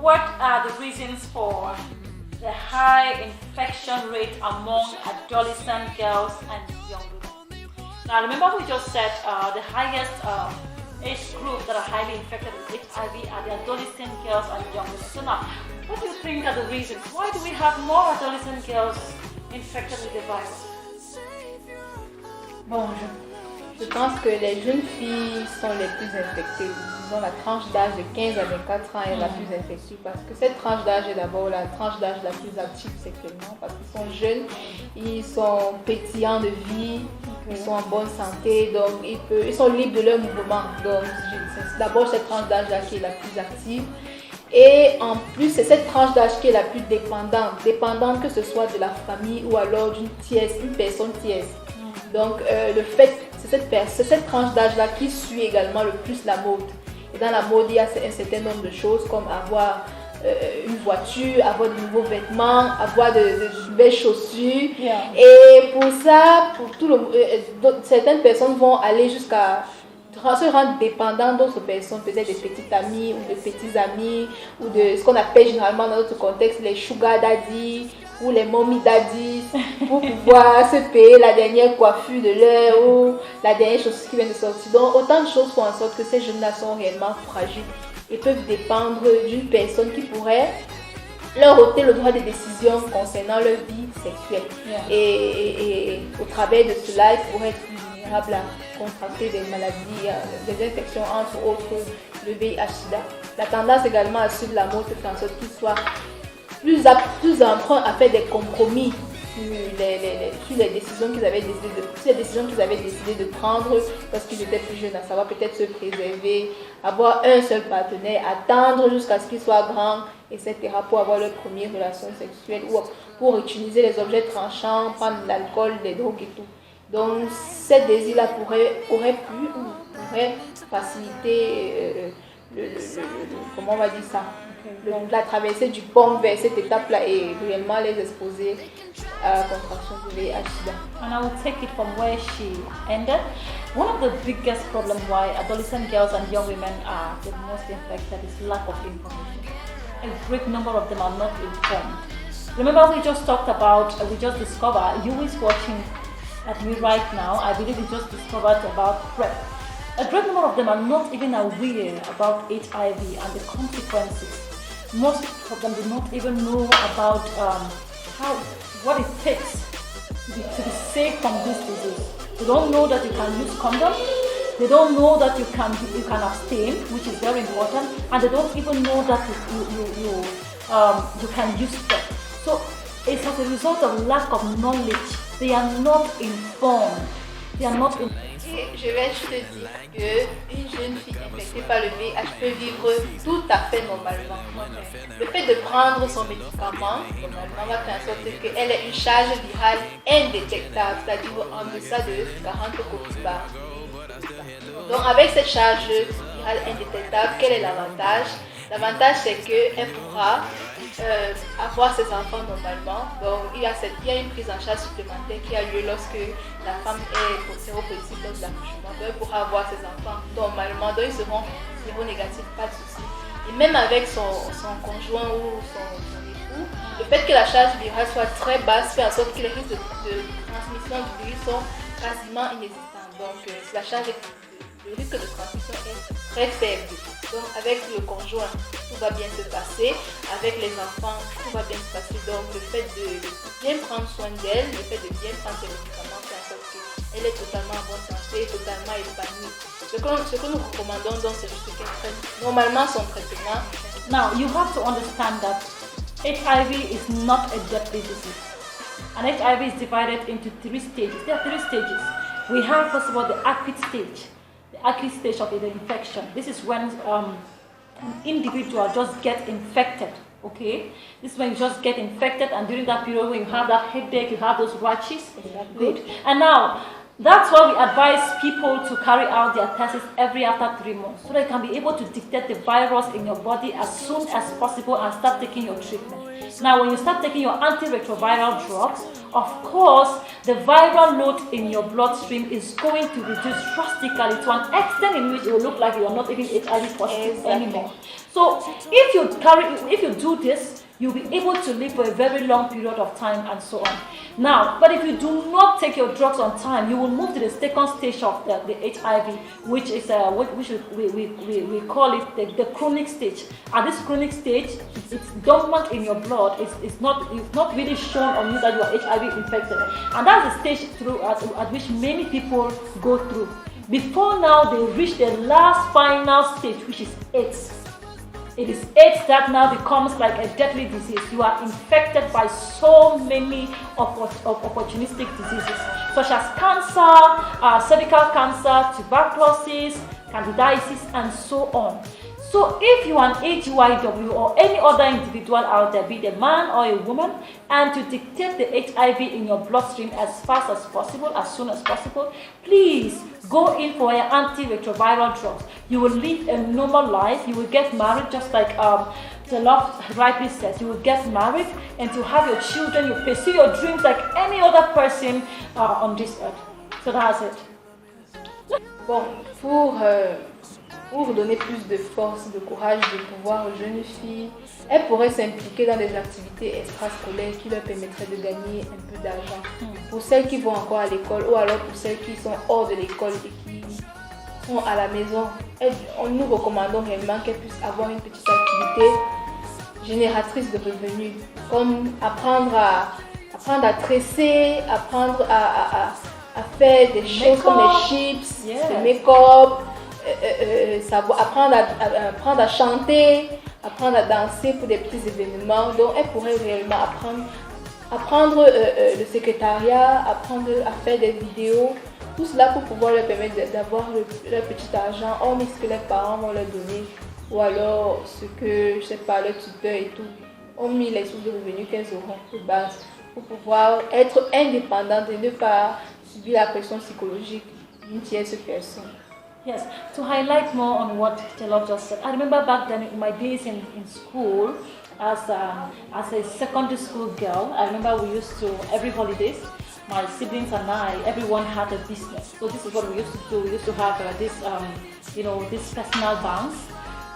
what are the reasons for the high infection rate among adolescent girls and young women? Now, remember we just said the highest age group that are highly infected with HIV are the adolescent girls and young women. So now, what do you think are the reasons? Why do we have more adolescent girls infected with the virus? Bon, je pense que les jeunes filles sont les plus infectées. Disons, la tranche d'âge de 15 à 24 ans est la plus infectée parce que cette tranche d'âge est d'abord la tranche d'âge la plus active sexuellement parce qu'ils sont jeunes, ils sont pétillants de vie, ils sont en bonne santé, donc ils sont libres de leur mouvement. Donc, c'est d'abord cette tranche d'âge-là qui est la plus active. Et en plus, c'est cette tranche d'âge qui est la plus dépendante que ce soit de la famille ou alors d'une personne tierce. Donc, le fait, c'est cette tranche d'âge-là qui suit également le plus la mode. Et dans la mode, il y a un certain nombre de choses comme avoir une voiture, avoir de nouveaux vêtements, avoir de belles chaussures. Yeah. Et pour ça, certaines personnes vont aller jusqu'à se rendre dépendant d'autres personnes, peut-être des petites amies ou des petits amis ou de ce qu'on appelle généralement dans notre contexte les sugar daddy ou les mommy daddies pour pouvoir se payer la dernière coiffure de l'heure ou la dernière chose qui vient de sortir. Donc autant de choses font en sorte que ces jeunes-là sont réellement fragiles et peuvent dépendre d'une personne qui pourrait leur ôter le droit de décision concernant leur vie sexuelle. Yeah. Et au travers de cela, ils pourraient être plus vulnérables à contracter des maladies, des infections, entre autres le VIH-Sida. La tendance également à suivre la mode fait en sorte qu'ils soient plus enclins à faire des compromis sur les décisions qu'ils avaient décidé de prendre lorsqu'ils étaient plus jeunes, à savoir peut-être se préserver, avoir un seul partenaire, attendre jusqu'à ce qu'il soit grand, etc. pour avoir leur première relation sexuelle ou pour utiliser les objets tranchants, prendre l'alcool, les drogues et tout. Donc, ces désirs-là pourraient faciliter comment on va dire ça, la traversée du pont vers cette étape-là et réellement les exposer à la contraction du VIH-Sida. And I will take it from where she ended. One of the biggest problems why adolescent girls and young women are the most infected is lack of information. A great number of them are not informed. Remember we just talked about, we just discovered, you is watching at me right now, I believe we just discovered about PrEP. A great number of them are not even aware about HIV and the consequences. Most of them do not even know about what it takes to be safe from this disease. They don't know that you can use condom. They don't know that you can abstain, which is very important, and they don't even know that you can use PrEP. So it's as a result of lack of knowledge. They are not informed. They are not informed. Je vais juste dire qu'une jeune fille infectée par le VIH peut vivre tout à fait normalement. Le fait de prendre son médicament, normalement, va faire en sorte qu'elle ait une charge virale indétectable, c'est-à-dire en deçà de 40 copies par. Donc avec cette charge virale indétectable, quel est l'avantage? L'avantage, c'est qu'elle pourra avoir ses enfants normalement. Donc, il y a une prise en charge supplémentaire qui a lieu lorsque la femme est séropositive lors de l'accouchement. Donc, elle pourra avoir ses enfants normalement. Donc, ils seront séronégatifs, pas de souci. Et même avec son conjoint ou son époux, le fait que la charge virale soit très basse fait en sorte que les risques de transmission du virus sont quasiment inexistants. Donc, le risque de transmission est très faible. Donc avec le conjoint, tout va bien se passer. Avec les enfants, tout va bien se passer. Donc le fait de bien prendre soin d'elle, le fait de bien prendre ses médicaments, fait en sorte qu'elle est totalement en bonne santé, totalement épanouie. Ce que nous recommandons donc, c'est juste qu'elle prenne normalement son traitement. Now you have to understand that HIV is not a deadly disease. And HIV is divided into 3 stages. There are 3 stages. We have first of all the acute stage. Acute stage of the infection. This is when an individual just gets infected. Okay, this is when you just get infected, and during that period when you have that headache, you have those rashes. Good. And now That's why we advise people to carry out their tests every after 3 months so they can be able to detect the virus in your body as soon as possible and start taking your treatment. Now, when you start taking your antiretroviral drugs, of course, the viral load in your bloodstream is going to reduce drastically to an extent in which it will look like you are not even HIV positive anymore. So, if you do this, you'll be able to live for a very long period of time and so on. Now, but if you do not take your drugs on time, you will move to the second stage of the HIV, which is we call it the chronic stage. At this chronic stage, it's dormant in your blood. It's not really shown on you that you are HIV infected, and that's the stage at which many people go through. Before now, they reach the last final stage, which is AIDS. It is AIDS that now becomes like a deadly disease. You are infected by so many opportunistic diseases, such as cancer, cervical cancer, tuberculosis, candidiasis, and so on. So if you are an AGYW or any other individual out there, be it a man or a woman, and to detect the HIV in your bloodstream as fast as possible, as soon as possible, please go in for your antiretroviral drugs. You will live a normal life. You will get married, just like the love rightly says. You will get married and to have your children. You pursue your dreams like any other person on this earth. So that's it. Bon, pour donner plus de force, de courage, de pouvoir aux jeunes filles, elles pourraient s'impliquer dans des activités extrascolaires qui leur permettraient de gagner un peu d'argent. Pour celles qui vont encore à l'école ou alors pour celles qui sont hors de l'école et qui sont à la maison, nous recommandons réellement qu'elles puissent avoir une petite activité génératrice de revenus, comme apprendre à tresser, apprendre à faire des choses comme les chips, le make-up, apprendre à chanter, apprendre à danser pour des petits événements. Donc elles pourraient réellement apprendre le secrétariat, apprendre à faire des vidéos, tout cela pour pouvoir leur permettre d'avoir leur petit argent, hormis ce que les parents vont leur donner, ou alors ce que, je sais pas, leur tuteur et tout, hormis les sources de revenus qu'elles auront de base, pour pouvoir être indépendantes et ne pas subir la pression psychologique d'une tierce personne. Yes, to highlight more on what Telov just said, I remember back then in my days in school, as a secondary school girl, I remember we used to, every holidays, my siblings and I, everyone had a business. So this is what we used to do. We used to have these personal banks.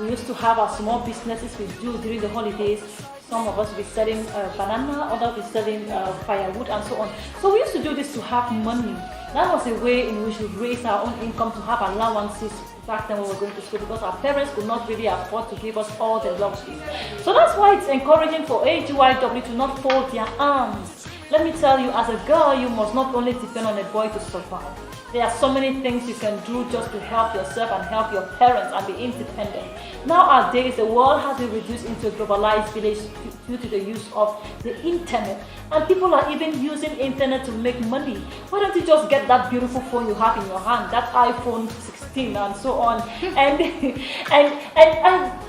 We used to have our small businesses we do during the holidays. Some of us will be selling banana, others will be selling firewood and so on. So we used to do this to have money. That was a way in which we raise our own income to have allowances back then when we were going to school, because our parents could not really afford to give us all the luxuries. So that's why it's encouraging for AGYW to not fold their arms. Let me tell you, as a girl, you must not only depend on a boy to survive. There are so many things you can do just to help yourself and help your parents and be independent. Nowadays, the world has been reduced into a globalized village due to the use of the internet. And people are even using internet to make money. Why don't you just get that beautiful phone you have in your hand, that iPhone 16 and so on, and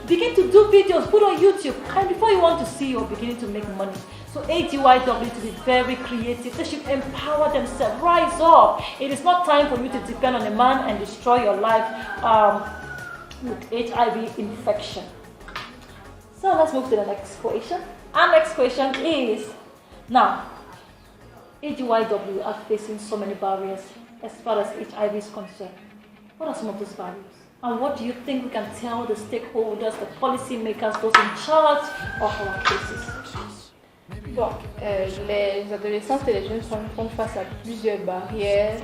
begin to do videos, put on YouTube, and before you want to see, you're beginning to make money. So AGYW to be very creative. They should empower themselves. Rise up. It is not time for you to depend on a man and destroy your life with HIV infection. So let's move to the next question. Our next question is, now, AGYW are facing so many barriers as far as HIV is concerned. What are some of those barriers? And what do you think we can tell the stakeholders, the policy makers, those in charge of our cases? Bon, les adolescentes et les jeunes femmes font face à plusieurs barrières,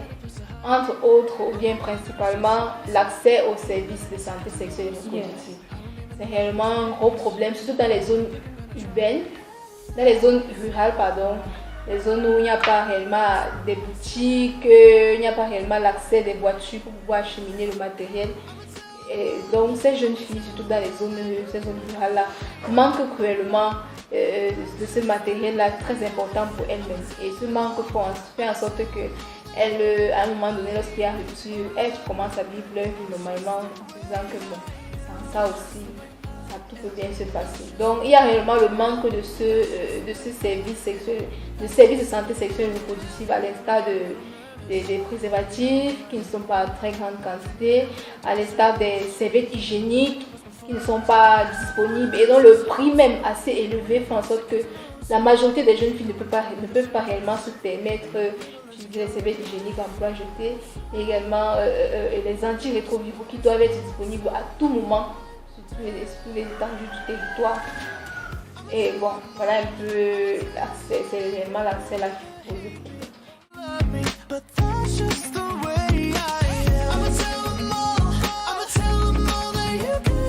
entre autres, ou bien principalement, l'accès aux services de santé sexuelle et reproductive. C'est réellement un gros problème, surtout dans les zones urbaines, dans les zones rurales, les zones où il n'y a pas réellement des boutiques, il n'y a pas réellement l'accès des voitures pour pouvoir acheminer le matériel. Et donc ces jeunes filles, surtout dans ces zones rurales-là, manquent cruellement de ce matériel-là très important pour elles-mêmes. Et ce manque fait en sorte qu'elles, à un moment donné, lorsqu'il y a rupture, elles commencent à vivre leur vie normalement en se disant que bon, sans ça aussi, tout peut bien se passer. Donc il y a réellement le manque de ce service sexuel, de service de santé sexuelle et reproductive, à l'instar des préservatifs qui ne sont pas à très grande quantité, à l'instar des serviettes hygiéniques qui ne sont pas disponibles et dont le prix même assez élevé fait en sorte que la majorité des jeunes filles ne peuvent pas réellement se permettre d'utiliser les serviettes hygiéniques en plat jeté et également les antirétroviraux qui doivent être disponibles à tout moment sur tous les étendues du territoire. Et bon, voilà un peu l'accès, c'est réellement l'accès là qu'il faut poser.